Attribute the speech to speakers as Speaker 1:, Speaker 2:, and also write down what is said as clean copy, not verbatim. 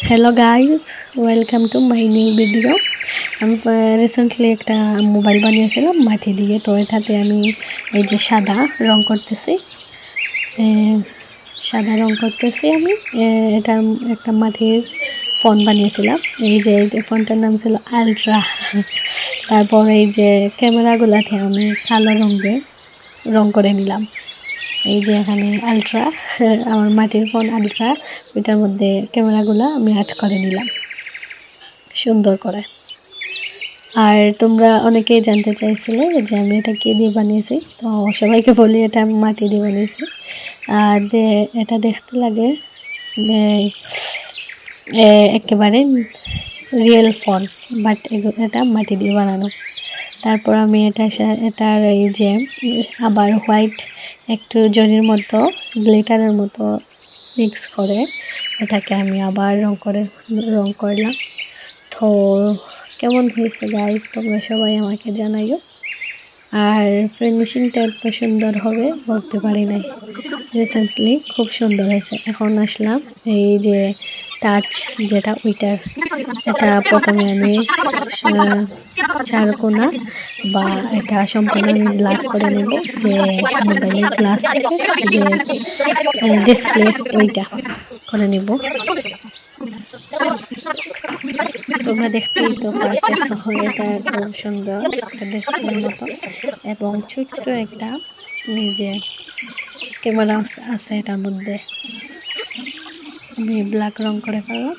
Speaker 1: Hello guys, welcome to my new video. আমি recently একটা mobile বানিয়েছিলাম মাটি দিয়ে। তো এটাতে আমি এই যে সাদা রং করতেছি আমি এটা একটা মাটির ফোন বানিয়েছিলাম। এই যে ফোনটার নাম ছিল আলট্রা। তারপর এই যে ক্যামেরাগুলোতে আমি কালো রং দিয়ে রং করে নিলাম। এই যে এখানে আলট্রা, আমার মাটির ফোন আলট্রা, ওইটার মধ্যে ক্যামেরাগুলো আমি অ্যাড করে নিলাম সুন্দর করে। আর তোমরা অনেকেই জানতে চাইছিলে যে আমি এটা কী দিয়ে বানিয়েছি, তো সবাইকে বলি এটা আমি মাটি দিয়ে বানিয়েছি। আর এটা দেখতে লাগে একেবারে রিয়েল ফোন, বাট এটা মাটি দিয়ে বানানো। তারপর আমি এটার এই যে আবার হোয়াইট একটু জরির মতো গ্লিটারের মতো মিক্স করে এটাকে আমি আবার রং করলাম। তো কেমন হয়েছে গাইস, তোমরা সবাই আমাকে জানাইও। আর ফিনিশিংটা এত সুন্দর হবে বলতে পারি নাই। রিসেন্টলি খুব সুন্দর হয়েছে। এখন আসলাম এই যে টাচ যেটা ওইটার, এটা প্রথমে আমি চারকোনা বা এটা সম্পূর্ণ আমি ব্ল্যাক করে নেব, যে মোবাইলের গ্লাস থেকে যে ডিসপ্লে ওইটা করে নেব। তোমরা দেখতেই তো পারতেছ, এটা খুব সুন্দর একটা ডিসপ্লের মতো এবং ছোট্ট একটা নিজে ক্যামেরা আছে এটার মধ্যে। আমি ব্ল্যাক রং করে ফেললাম।